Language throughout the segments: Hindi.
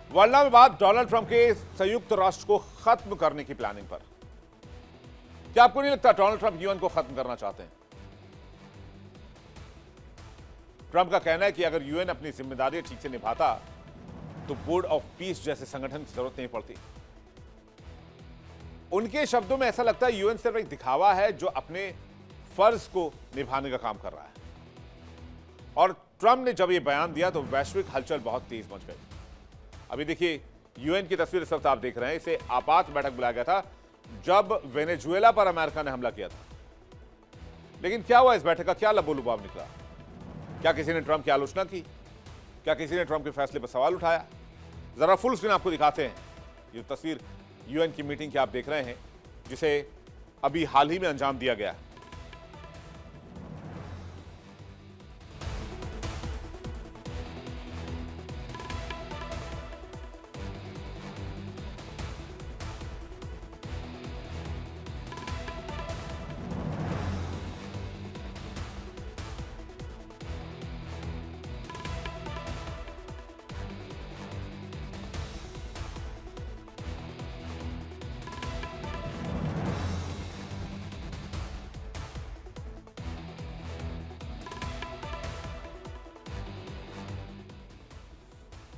वरना में बात डोनाल्ड ट्रंप के संयुक्त राष्ट्र को खत्म करने की प्लानिंग पर। क्या आपको नहीं लगता डोनाल्ड ट्रंप यूएन को खत्म करना चाहते हैं? ट्रंप का कहना है कि अगर यूएन अपनी जिम्मेदारी ठीक से निभाता तो बोर्ड ऑफ पीस जैसे संगठन की जरूरत नहीं पड़ती। उनके शब्दों में ऐसा लगता है यूएन सिर्फ एक दिखावा है जो अपने फर्ज को निभाने का काम कर रहा है। और ट्रंप ने जब यह बयान दिया तो वैश्विक हलचल बहुत तेज मच गई। अभी देखिए यूएन की तस्वीर इस वक्त आप देख रहे हैं। इसे आपात बैठक बुलाया गया था जब वेनेजुएला पर अमेरिका ने हमला किया था। लेकिन क्या हुआ इस बैठक का? क्या लबोलुबाव निकला? क्या किसी ने ट्रंप की आलोचना की? क्या किसी ने ट्रंप के फैसले पर सवाल उठाया? जरा फुल स्क्रीन आपको दिखाते हैं। ये तस्वीर यूएन की मीटिंग की आप देख रहे हैं जिसे अभी हाल ही में अंजाम दिया गया।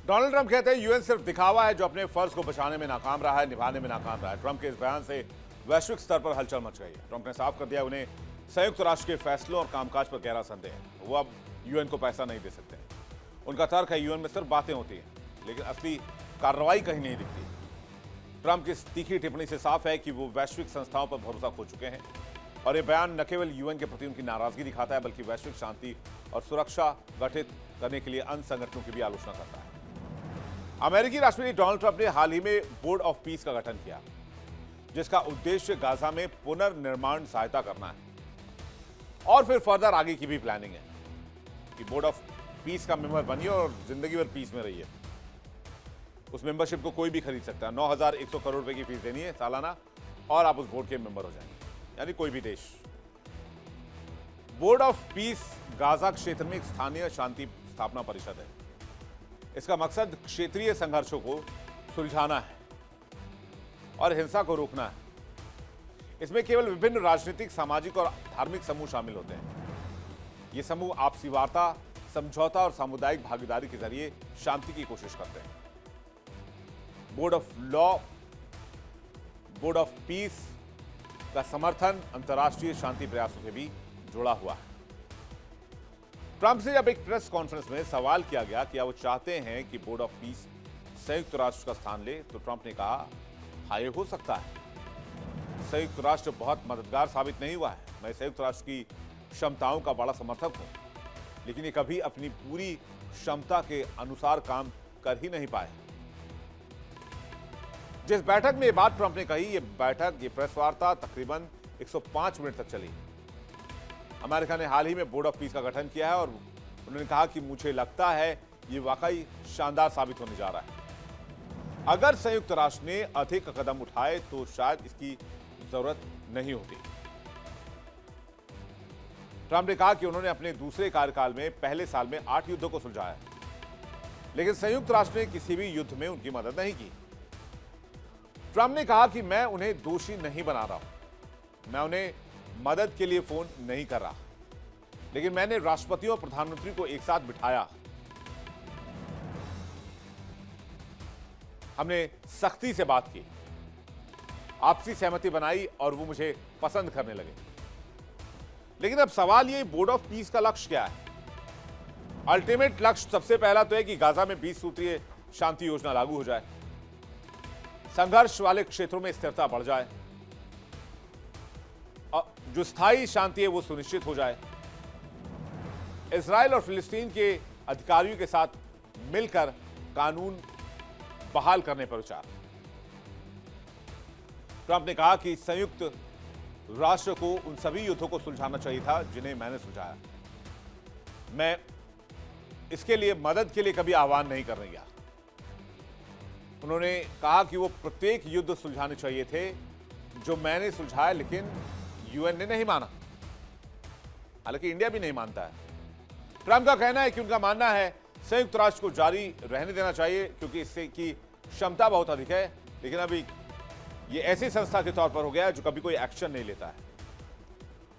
डोनाल्ड ट्रंप कहते हैं यूएन सिर्फ दिखावा है जो अपने फर्ज को बचाने में नाकाम रहा है, निभाने में नाकाम रहा है। ट्रंप के इस बयान से वैश्विक स्तर पर हलचल मच गई है। ट्रंप ने साफ कर दिया उन्हें संयुक्त राष्ट्र के फैसलों और कामकाज पर गहरा संदेह है। वो अब यूएन को पैसा नहीं दे सकते। उनका तर्क है यूएन में सिर्फ बातें होती हैं लेकिन असली कार्रवाई कहीं नहीं दिखती। ट्रंप की तीखी टिप्पणी से साफ है कि वो वैश्विक संस्थाओं पर भरोसा खो चुके हैं और ये बयान न केवल यूएन के प्रति उनकी नाराजगी दिखाता है बल्कि वैश्विक शांति और सुरक्षा गठित करने के लिए अन्य संगठनों की भी आलोचना करता है। अमेरिकी राष्ट्रपति डोनाल्ड ट्रंप ने हाल ही में बोर्ड ऑफ पीस का गठन किया जिसका उद्देश्य गाजा में पुनर्निर्माण सहायता करना है और फिर फर्दर आगे की भी प्लानिंग है कि बोर्ड ऑफ पीस का मेंबर बनिए और जिंदगी भर पीस में रहिए। उस मेंबरशिप को कोई भी खरीद सकता है। 9,100 करोड़ रुपए की फीस देनी है सालाना और आप उस बोर्ड के मेंबर हो जाएंगे, यानी कोई भी देश। बोर्ड ऑफ पीस गाजा क्षेत्र में एक स्थानीय शांति स्थापना परिषद है। इसका मकसद क्षेत्रीय संघर्षों को सुलझाना है और हिंसा को रोकना है। इसमें केवल विभिन्न राजनीतिक, सामाजिक और धार्मिक समूह शामिल होते हैं। ये समूह आपसी वार्ता, समझौता और सामुदायिक भागीदारी के जरिए शांति की कोशिश करते हैं। Board of law, board of peace का समर्थन अंतर्राष्ट्रीय शांति प्रयासों से भी जुड़ा हुआ है। ट्रंप से जब एक प्रेस कॉन्फ्रेंस में सवाल किया गया कि वो चाहते हैं कि बोर्ड ऑफ पीस संयुक्त राष्ट्र का स्थान ले तो ट्रंप ने कहा हाँ ये हो सकता है। संयुक्त राष्ट्र बहुत मददगार साबित नहीं हुआ है। मैं संयुक्त राष्ट्र की क्षमताओं का बड़ा समर्थक हूं लेकिन ये कभी अपनी पूरी क्षमता के अनुसार काम कर ही नहीं पाए। जिस बैठक में ये बात ट्रंप ने कही, ये प्रेस वार्ता तकरीबन 105 मिनट तक चली। अमेरिका ने हाल ही में बोर्ड ऑफ पीस का गठन किया है और उन्होंने कहा कि मुझे लगता है ये वाकई शानदार साबित होने जा रहा है। अगर संयुक्त राष्ट्र ने अधिक कदम उठाए तो शायद इसकी जरूरत नहीं होती। ट्रंप ने कहा कि उन्होंने अपने दूसरे कार्यकाल में पहले साल में 8 युद्धों को सुलझाया लेकिन संयुक्त राष्ट्र ने किसी भी युद्ध में उनकी मदद नहीं की। ट्रंप ने कहा कि मैं उन्हें दोषी नहीं बना रहा हूं, मैं उन्हें मदद के लिए फोन नहीं कर रहा, लेकिन मैंने राष्ट्रपतियों और प्रधानमंत्री को एक साथ बिठाया। हमने सख्ती से बात की, आपसी सहमति बनाई और वो मुझे पसंद करने लगे। लेकिन अब सवाल ये बोर्ड ऑफ पीस का लक्ष्य क्या है? अल्टीमेट लक्ष्य सबसे पहला तो है कि गाजा में 20 सूत्रीय शांति योजना लागू हो जाए, संघर्ष वाले क्षेत्रों में स्थिरता बढ़ जाए, जो स्थायी शांति है वो सुनिश्चित हो जाए, इजराइल और फिलिस्तीन के अधिकारियों के साथ मिलकर कानून बहाल करने पर विचार। ट्रंप ने कहा कि संयुक्त राष्ट्र को उन सभी युद्धों को सुलझाना चाहिए था जिन्हें मैंने सुलझाया। मैं इसके लिए मदद के लिए कभी आह्वान नहीं करने गया। उन्होंने कहा कि वो प्रत्येक युद्ध सुलझाने चाहिए थे जो मैंने सुलझाया, लेकिन यूएन ने नहीं माना। हालांकि इंडिया भी नहीं मानता है। ट्रंप का कहना है कि उनका मानना है संयुक्त राष्ट्र को जारी रहने देना चाहिए क्योंकि इससे की क्षमता बहुत अधिक है, लेकिन अभी ये ऐसी संस्था के तौर पर हो गया है जो कभी कोई एक्शन नहीं लेता है।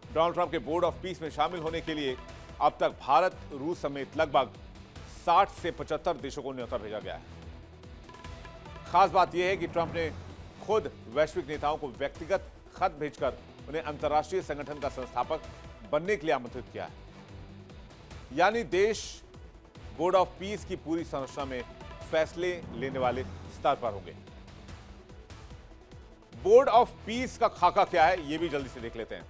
डोनाल्ड ट्रंप के बोर्ड ऑफ पीस में शामिल होने के लिए अब तक भारत, रूस समेत लगभग 60 से 75 देशों को न्योता भेजा गया है। खास बात यह है कि ट्रंप ने खुद वैश्विक नेताओं को व्यक्तिगत खत भेजकर उन्हें अंतर्राष्ट्रीय संगठन का संस्थापक बनने के लिए आमंत्रित किया है। यानी देश बोर्ड ऑफ पीस की पूरी संरचना में फैसले लेने वाले स्तर पर होंगे। बोर्ड ऑफ पीस का खाका क्या है, यह भी जल्दी से देख लेते हैं।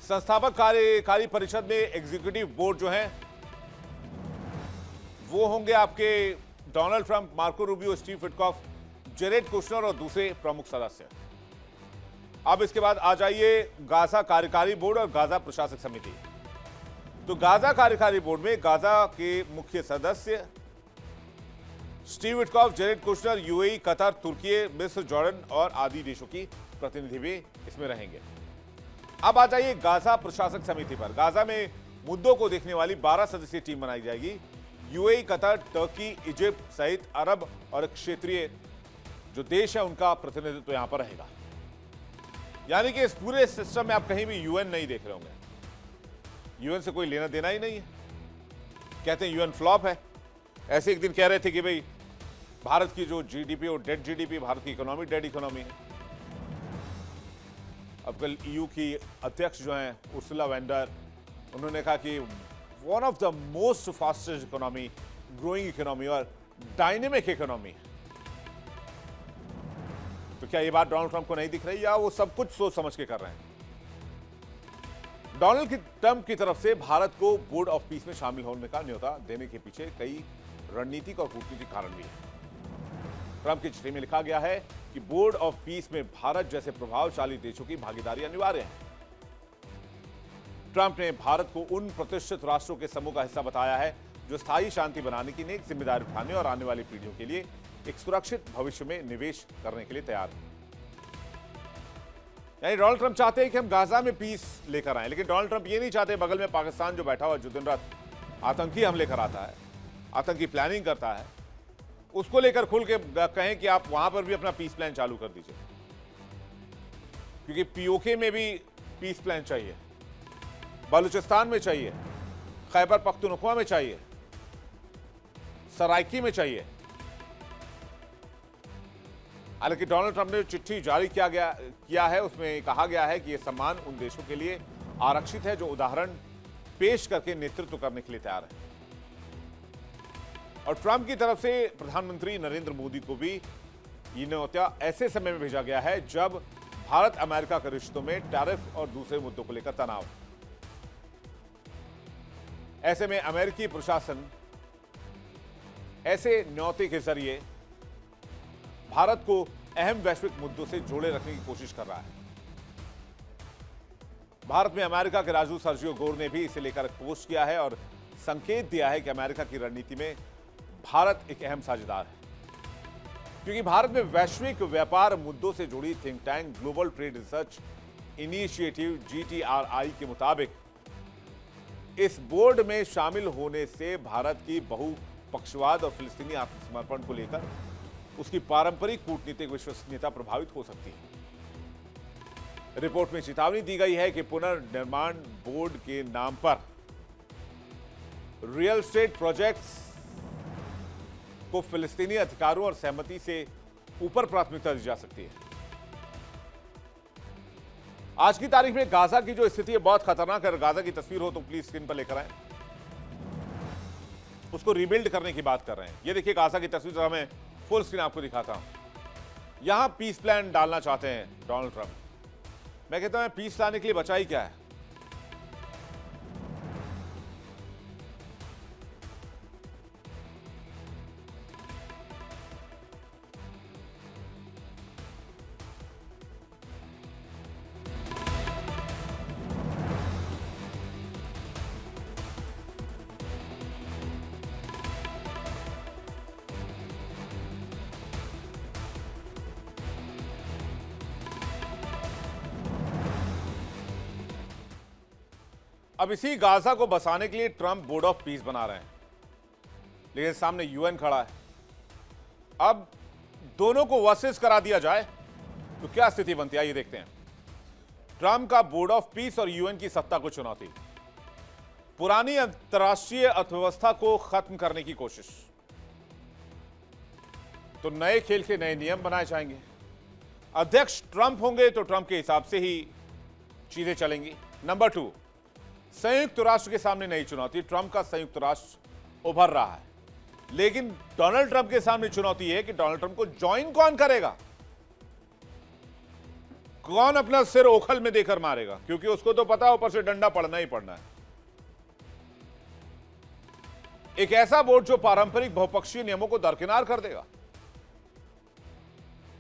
संस्थापक कार्यकारी परिषद में एग्जीक्यूटिव बोर्ड जो है वो होंगे आपके Donald Trump, Marco Rubio, Steve Witkoff, Jared Kushner और दूसरे प्रमुख सदस्य। अब इसके बाद आ जाइए गाजा कार्यकारी बोर्ड और गाजा प्रशासक समिति। तो गाजा कार्यकारी बोर्ड में गाजा के मुख्य सदस्य Steve Witkoff, Jared Kushner, UAE, Qatar, तुर्की, मिस्र, जॉर्डन और आदि देशों की प्रतिनिधि भी इसमें रहेंगे। अब आ जाइए गाजा प्रशासक समिति पर। गाजा में मुद्दों को देखने वाली 12 सदस्यीय टीम बनाई जाएगी। यूएई, कतर, टर्की, इजिप्ट सहित अरब और क्षेत्रीय जो देश है उनका प्रतिनिधित्व तो यहां पर रहेगा। यानी कि इस पूरे सिस्टम में आप कहीं भी यूएन नहीं देख रहे होंगे। यूएन से कोई लेना देना ही नहीं है। कहते हैं यूएन फ्लॉप है। ऐसे एक दिन कह रहे थे कि भाई भारत की जो जीडीपी और डेड जीडीपी, भारत की इकोनॉमी डेड इकोनॉमी है। अब कल ईयू की अध्यक्ष जो हैं उर्सुला वेंडर, उन्होंने कहा कि one of the most fastest economy, growing economy और डायनेमिक इकोनॉमी। तो क्या ये बात डोनाल्ड ट्रंप को नहीं दिख रही या वो सब कुछ सोच समझ के कर रहे हैं? डोनाल्ड ट्रंप की तरफ से भारत को बोर्ड ऑफ पीस में शामिल होने का न्योता देने के पीछे कई रणनीतिक और कूटनीतिक कारण भी है। ट्रंप की चिट्ठी में लिखा गया है कि बोर्ड ऑफ पीस में भारत जैसे प्रभावशाली देशों की भागीदारी अनिवार्य है। ट्रंप ने भारत को उन प्रतिष्ठित राष्ट्रों के समूह का हिस्सा बताया है जो स्थायी शांति बनाने की नेक जिम्मेदारी उठाने और आने वाली पीढ़ियों के लिए एक सुरक्षित भविष्य में निवेश करने के लिए तैयार है। यानी डोनाल्ड ट्रंप चाहते हैं कि हम गाजा में पीस लेकर आए, लेकिन डोनाल्ड ट्रंप ये नहीं चाहते बगल में पाकिस्तान जो बैठा हुआ जो दिन रात आतंकी हमले कराता है, आतंकी प्लानिंग करता है, उसको लेकर खुल के कहें कि आप वहां पर भी अपना पीस प्लान चालू कर दीजिए। क्योंकि पीओके में भी पीस प्लान चाहिए, बलूचिस्तान में चाहिए, खैबर पख्तूनख्वा में चाहिए, सराइकी में चाहिए। हालांकि डोनाल्ड ट्रंप ने जो चिट्ठी जारी किया है उसमें कहा गया है कि यह सम्मान उन देशों के लिए आरक्षित है जो उदाहरण पेश करके नेतृत्व करने के लिए तैयार है। और ट्रंप की तरफ से प्रधानमंत्री नरेंद्र मोदी को भी ये न्योता ऐसे समय में भेजा गया है जब भारत अमेरिका के रिश्तों में टैरिफ और दूसरे मुद्दों को लेकर तनाव। ऐसे में अमेरिकी प्रशासन ऐसे न्योते के जरिए भारत को अहम वैश्विक मुद्दों से जोड़े रखने की कोशिश कर रहा है। भारत में अमेरिका के राजदूत सर्जियो गोर ने भी इसे लेकर पोस्ट किया है और संकेत दिया है कि अमेरिका की रणनीति में भारत एक अहम साझेदार है। क्योंकि भारत में वैश्विक व्यापार मुद्दों से जुड़ी think tank global trade research initiative GTRI के मुताबिक इस बोर्ड में शामिल होने से भारत की बहुपक्षवाद और फिलिस्तीनी आत्मसमर्पण को लेकर उसकी पारंपरिक कूटनीतिक विश्वसनीयता प्रभावित हो सकती है। रिपोर्ट में चेतावनी दी गई है कि पुनर्निर्माण बोर्ड के नाम पर रियल एस्टेट प्रोजेक्ट्स को फिलिस्तीनी अधिकारों और सहमति से ऊपर प्राथमिकता दी जा सकती है। आज की तारीख में गाजा की जो स्थिति है बहुत खतरनाक है। गाजा की तस्वीर हो तो प्लीज स्क्रीन पर लेकर आए। उसको रिबिल्ड करने की बात कर रहे हैं। ये देखिए गाजा की तस्वीर, जरा मैं फुल स्क्रीन आपको दिखाता हूं। यहां पीस प्लान डालना चाहते हैं डोनाल्ड ट्रंप। मैं कहता हूं पीस लाने के लिए बचा ही क्या है। अब इसी गाजा को बसाने के लिए ट्रंप बोर्ड ऑफ पीस बना रहे हैं, लेकिन सामने यूएन खड़ा है। अब दोनों को वर्सेस करा दिया जाए तो क्या स्थिति बनती है, ये देखते हैं। ट्रंप का बोर्ड ऑफ पीस और यूएन की सत्ता को चुनौती, पुरानी अंतर्राष्ट्रीय अर्थव्यवस्था को खत्म करने की कोशिश। तो नए खेल के नए नियम बनाए जाएंगे। अध्यक्ष ट्रंप होंगे तो ट्रंप के हिसाब से ही चीजें चलेंगी। नंबर 2, संयुक्त राष्ट्र के सामने नई चुनौती। ट्रंप का संयुक्त राष्ट्र उभर रहा है, लेकिन डोनाल्ड ट्रंप के सामने चुनौती है कि डोनाल्ड ट्रंप को ज्वाइन कौन करेगा, कौन अपना सिर ओखल में देकर मारेगा, क्योंकि उसको तो पता है ऊपर से डंडा पड़ना ही पड़ना है। एक ऐसा बोर्ड जो पारंपरिक बहुपक्षीय नियमों को दरकिनार कर देगा।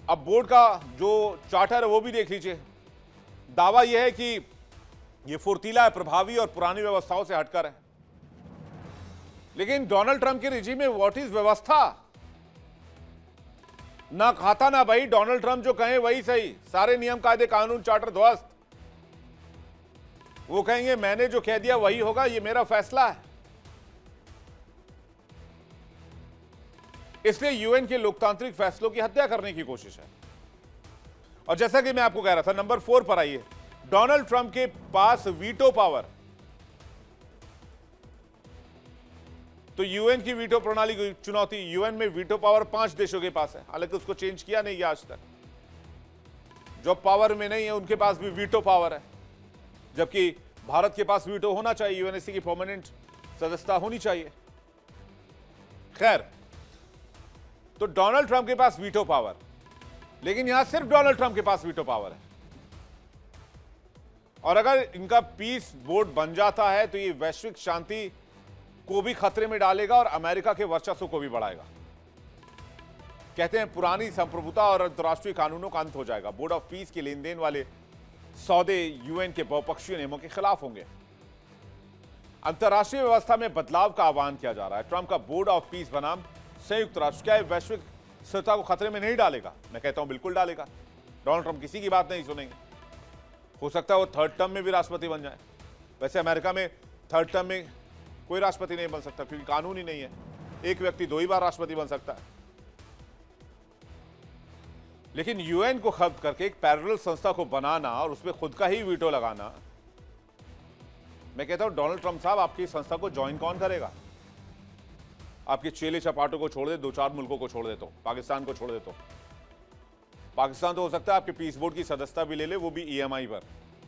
अब बोर्ड का जो चार्टर है वो भी देख लीजिए। दावा यह है कि यह फुर्तीला है, प्रभावी और पुरानी व्यवस्थाओं से हटकर है। लेकिन डोनाल्ड ट्रंप के रिजीम में व्हाट इज व्यवस्था? ना खाता ना भाई, डोनाल्ड ट्रंप जो कहें वही सही। सारे नियम कायदे कानून चार्टर ध्वस्त। वो कहेंगे मैंने जो कह दिया वही होगा, ये मेरा फैसला है। इसलिए यूएन के लोकतांत्रिक फैसलों की हत्या करने की कोशिश है। और जैसा कि मैं आपको कह रहा था, नंबर 4 पर आइए। डोनाल्ड ट्रंप के पास वीटो पावर। तो यूएन की वीटो प्रणाली की चुनौती। यूएन में वीटो पावर 5 देशों के पास है, हालांकि उसको चेंज किया नहीं आज तक। जो पावर में नहीं है उनके पास भी वीटो पावर है, जबकि भारत के पास वीटो होना चाहिए। यूएनएससी की परमानेंट सदस्यता होनी चाहिए। खैर, तो डोनाल्ड ट्रंप के पास वीटो पावर, लेकिन यहां सिर्फ डोनाल्ड ट्रंप के पास वीटो पावर है। और अगर इनका पीस बोर्ड बन जाता है तो ये वैश्विक शांति को भी खतरे में डालेगा और अमेरिका के वर्चस्व को भी बढ़ाएगा। कहते हैं पुरानी संप्रभुता और अंतर्राष्ट्रीय कानूनों का अंत हो जाएगा। बोर्ड ऑफ पीस के लेन देन वाले सौदे यूएन के बहुपक्षीय नियमों के खिलाफ होंगे। अंतर्राष्ट्रीय व्यवस्था में बदलाव का आह्वान किया जा रहा है। ट्रंप का बोर्ड ऑफ पीस बनाम संयुक्त राष्ट्र क्या वैश्विक स्थिरता को खतरे में नहीं डालेगा? मैं कहता हूं बिल्कुल डालेगा। डोनाल्ड ट्रंप किसी की बात नहीं सुनेंगे। हो सकता है वो थर्ड टर्म में भी राष्ट्रपति बन जाए। वैसे अमेरिका में थर्ड टर्म में कोई राष्ट्रपति नहीं बन सकता, क्योंकि कानून ही नहीं है। एक व्यक्ति 2 ही बार राष्ट्रपति बन सकता है। लेकिन यूएन को खत्म करके एक पैरेलल संस्था को बनाना और उसमें खुद का ही वीटो लगाना, मैं कहता हूं डोनाल्ड ट्रंप साहब, आपकी संस्था को ज्वाइन कौन करेगा? आपके चेले चपाटों को छोड़ दे, 2-4 मुल्कों को छोड़ दे, तो पाकिस्तान को छोड़ दे। तो पाकिस्तान तो हो सकता है आपके पीस बोर्ड की सदस्यता भी ले ले, वो भी ईएमआई पर।